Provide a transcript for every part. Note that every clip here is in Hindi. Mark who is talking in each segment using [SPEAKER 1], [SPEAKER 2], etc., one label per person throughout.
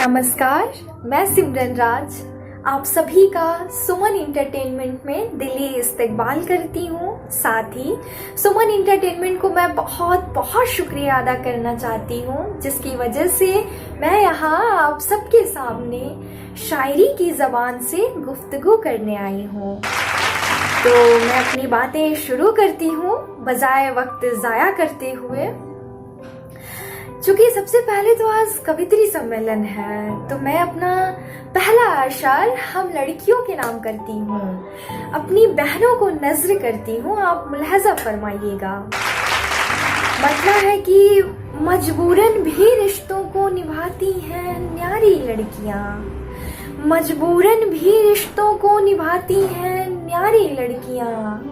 [SPEAKER 1] नमस्कार, मैं सिमरन राज आप सभी का सुमन इंटरटेनमेंट में दिली इस्तकबाल करती हूँ। साथ ही सुमन इंटरटेनमेंट को मैं बहुत बहुत शुक्रिया अदा करना चाहती हूँ, जिसकी वजह से मैं यहाँ आप सबके सामने शायरी की ज़बान से गुफ्तगू करने आई हूँ। तो मैं अपनी बातें शुरू करती हूँ बजाय वक्त ज़ाया करते हुए। चूंकि सबसे पहले तो आज कवित्री सम्मेलन है, तो मैं अपना पहला अशार हम लड़कियों के नाम करती हूँ, अपनी बहनों को नज्र करती हूँ, आप मुलाहजा फरमाइएगा। मतलब है कि मजबूरन भी रिश्तों को निभाती हैं न्यारी लड़कियाँ, मजबूरन भी रिश्तों को निभाती हैं न्यारी लड़कियाँ,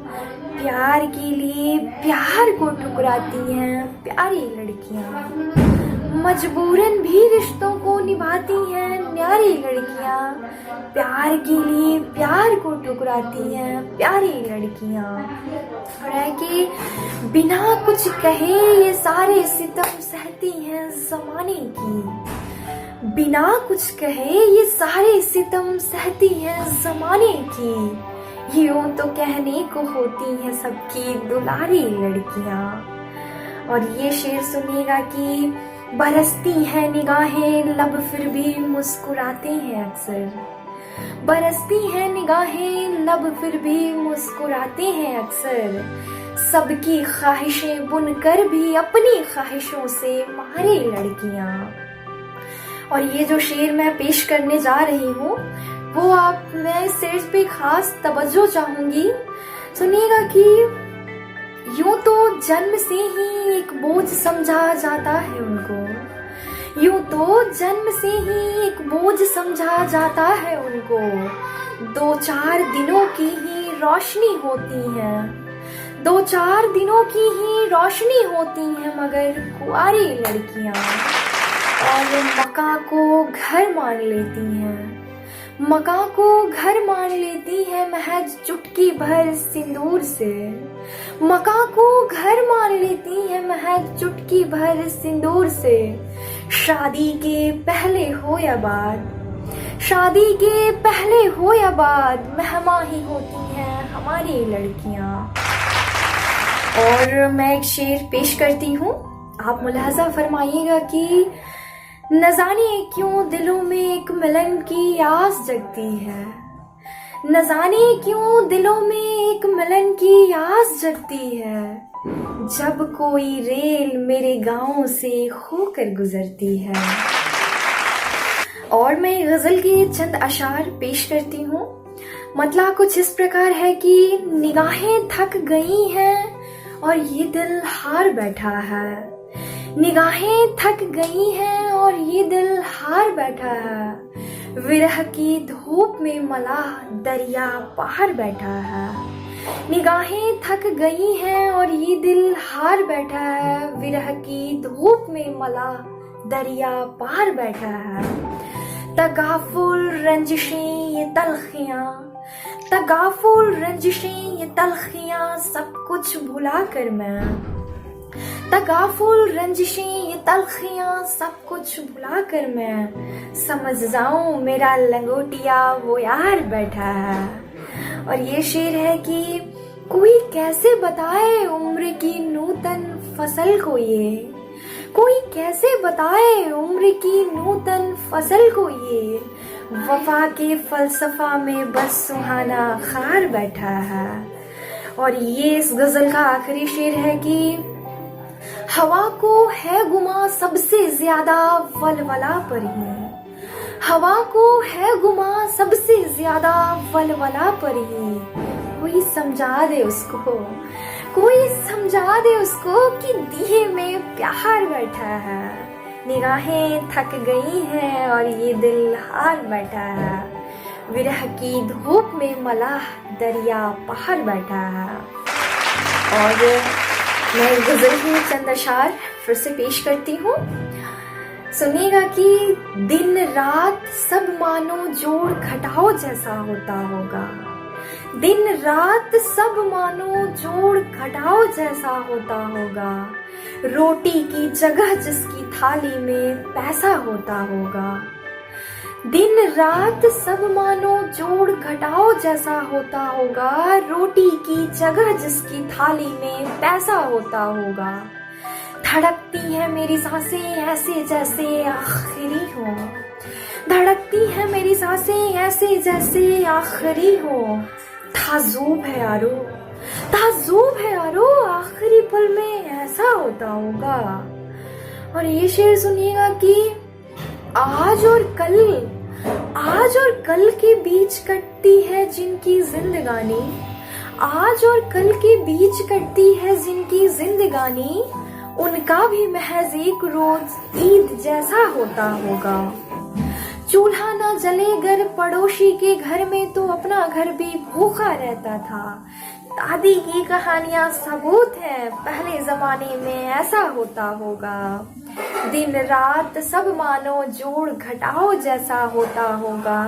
[SPEAKER 1] प्यार के लिए प्यार को ठुकराती हैं प्यारी लड़कियाँ, मजबूरन भी रिश्तों को निभाती हैं न्यारी लड़कियाँ, प्यार के लिए प्यार को ठुकराती हैं प्यारी लड़कियाँ। और है कि बिना कुछ कहे ये सारे सितम सहती हैं ज़माने की, बिना कुछ कहे ये सारे सितम सहती हैं ज़माने की, यूं तो कहने को होती हैं सबकी दुलारी लड़कियाँ। और ये शेर सुनिएगा कि बरसती हैं निगाहें लब फिर भी मुस्कुराते हैं अक्सर, बरसती हैं निगाहें लब फिर भी मुस्कुराते हैं अक्सर, सबकी ख्वाहिशें बुनकर भी अपनी ख्वाहिशों से मारे लड़कियाँ। और ये जो शेर मैं पेश करने जा रही हूँ वो मैं इस शेर पे खास तवज्जो चाहूंगी। सुनिएगा कि यूं तो जन्म से ही एक बोझ समझा जाता है उनको, यूं तो जन्म से ही एक बोझ समझा जाता है उनको, दो चार दिनों की ही रोशनी होती है, दो चार दिनों की ही रोशनी होती है मगर कुंवारी लड़कियां, और मका को घर मान लेती हैं, मका को घर मान लेती है महज चुटकी भर सिंदूर से, मका को घर मान लेती है महज चुटकी भर सिंदूर से, शादी के पहले हो या बाद, शादी के पहले हो या बाद मेहमा ही होती हैं हमारी लड़कियां। और मैं एक शेर पेश करती हूँ, आप मुलाहजा फरमाइएगा कि न जाने क्यों दिलों में एक मिलन की आस जगती है, न जाने क्यों दिलों में एक मिलन की आस जगती है, जब कोई रेल मेरे गांव से होकर गुजरती है। और मैं गजल के चंद अशार पेश करती हूँ। मतलब कुछ इस प्रकार है कि निगाहें थक गई हैं और ये दिल हार बैठा है, निगाहें थक गई हैं और ये दिल हार बैठा है, विरह की धूप में मलाह दरिया पार बैठा है, निगाहें थक गई हैं और ये दिल हार बैठा है, विरह की धूप में मलाह दरिया पार बैठा है, तगाफुल रंजिशें ये तलखियां, तगाफुल रंजिशें ये तलखियां सब कुछ भुला कर मैं, तगाफुल रंजिशें ये तलखियां सब कुछ भुला कर मैं समझ जाऊं मेरा लंगोटिया वो यार बैठा है। और ये शेर है कि कोई कैसे बताए उम्र की नूतन फसल को, ये कोई कैसे बताए उम्र की नूतन फसल को, ये वफा के फलसफा में बस सुहाना खार बैठा है। और ये इस गजल का आखिरी शेर है कि हवा को है गुमा सबसे ज्यादा वलवला पर ही, हवा को है गुमा सबसे ज्यादा वलवला पर ही, कोई समझा दे उसको, कोई समझा दे उसको कि दिए में प्यार बैठा है, निगाहें थक गई हैं और ये दिल हार बैठा है, विरह की धूप में मलाह दरिया पार बैठा है। और मैं गजल के चंद अशार फिर से पेश करती हूँ। सुनिएगा कि दिन रात सब मानो जोड़ घटाओ जैसा होता होगा, दिन रात सब मानो जोड़ घटाओ जैसा होता होगा, रोटी की जगह जिसकी थाली में पैसा होता होगा, दिन रात सब मानो जोड़ घटाओ जैसा होता होगा, रोटी की जगह जिसकी थाली में पैसा होता होगा। धड़कती है मेरी सांसें ऐसे जैसे आखिरी हो, धड़कती है मेरी सांसें ऐसे जैसे आखिरी हो। ताज्जुब है यारो, ताज्जुब है यारो, आखिरी पल में ऐसा होता होगा। और ये शेर सुनिएगा कि आज और कल के बीच कटती है जिनकी जिंदगानी, आज और कल के बीच कटती है जिनकी जिंदगानी, उनका भी महज एक रोज ईद जैसा होता होगा। चूल्हा ना जले घर पड़ोसी के घर में तो अपना घर भी भूखा रहता था। दादी की कहानियां सबूत है पहले जमाने में ऐसा होता होगा। दिन रात सब मानो जोड़ घटाओ जैसा होता होगा,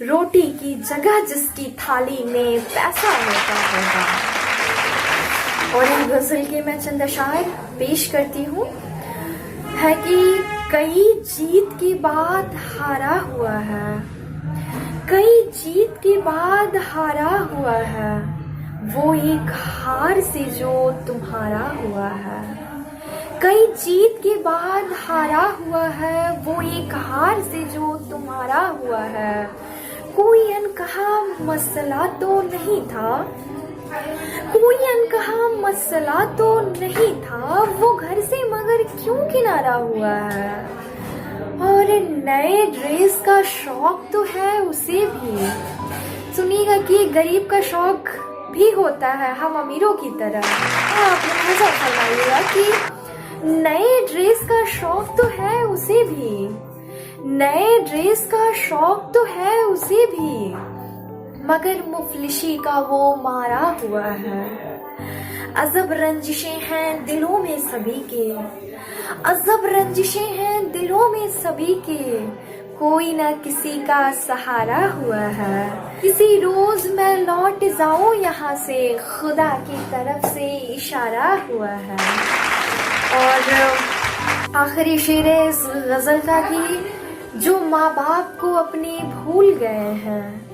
[SPEAKER 1] रोटी की जगह जिसकी थाली में पैसा होता होगा। और इन गजल के मैं चंद अशार पेश करती हूँ है कि कई जीत के बाद हारा हुआ है, कई जीत के बाद हारा हुआ है, वो एक हार से जो तुम्हारा हुआ है। कई जीत के बाद हारा हुआ है, वो एक हार से जो तुम्हारा हुआ है। कोई अनकहा मसला तो नहीं था, कोई अनकहा मसला तो नहीं था, वो घर से मगर क्यों किनारा हुआ है। और नए ड्रेस का शौक तो है उसे भी, सुनिएगा कि गरीब का शौक भी होता है हम अमीरों की तरह। आप ऐसा फरमाइएगा कि नए ड्रेस का शौक तो है उसे भी, नए ड्रेस का शौक तो है उसे भी, मगर मुफलिसी का वो मारा हुआ है। अजब रंजिशें हैं दिलों में सभी के, अजब रंजिशें हैं दिलों में सभी के, कोई न किसी का सहारा हुआ है। किसी रोज मैं लौट जाऊं यहाँ से, खुदा की तरफ से इशारा हुआ है। और आखिरी शेर है इस गजल का कि जो माँ बाप को अपने भूल गए हैं,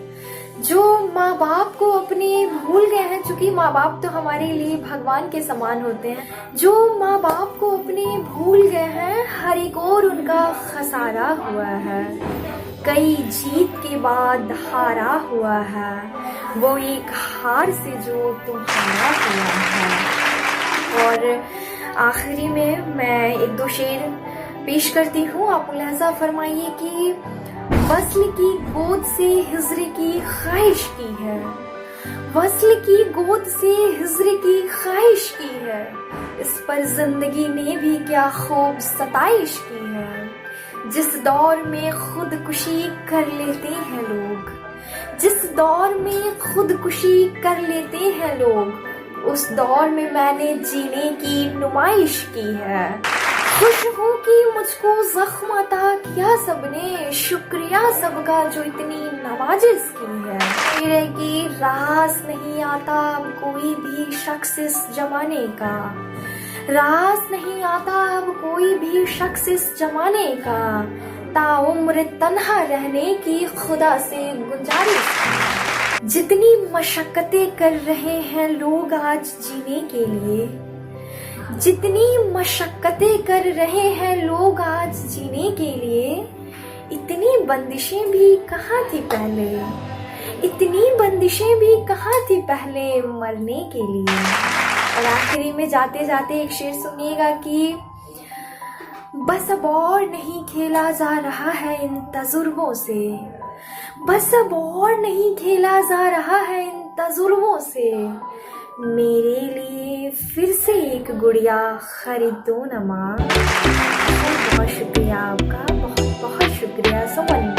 [SPEAKER 1] जो माँ बाप को अपने भूल गए हैं, चूंकि माँ बाप तो हमारे लिए भगवान के समान होते हैं, जो माँ बाप को अपने भूल गए हैं, हर एक और उनका खसारा हुआ है। कई जीत के बाद हारा हुआ है, वो एक हार से जो तुम्हारा हुआ है। और आखिरी में मैं एक दो शेर पेश करती हूँ, आप मुलाहजा फरमाइए कि वस्ल की गोद से हिज्र की ख्वाहिश की है, वस्ल की गोद से हिज्र की ख्वाहिश की है, इस पर जिंदगी ने भी क्या खूब सताइश की है। जिस दौर में खुदकुशी कर लेते हैं लोग, जिस दौर में खुदकुशी कर लेते हैं लोग, उस दौर में मैंने जीने की नुमाइश की है। खुश हूँ कि मुझको जख्म अता किया सबने, शुक्रिया सबका जो इतनी नवाजिश की है। मेरे की रास नहीं आता अब कोई भी शख्स इस जमाने का, रास नहीं आता अब कोई भी शख्स इस जमाने का, ताउम्र तन्हा रहने की खुदा से गुजारिश। जितनी मशक्कतें कर रहे हैं लोग आज जीने के लिए, जितनी मशक्कतें कर रहे हैं लोग आज जीने के लिए, इतनी बंदिशें भी कहाँ थी पहले, इतनी बंदिशें भी कहाँ थी पहले मरने के लिए। और आखिरी में जाते जाते एक शेर सुनिएगा कि बस अब और नहीं खेला जा रहा है इन तजुर्बों से, बस अब और नहीं खेला जा रहा है इन तजुर्बों से, मेरे लिए फिर से एक गुड़िया खरीद दो ना माँ। बहुत बहुत शुक्रिया आपका, बहुत बहुत शुक्रिया सुमन।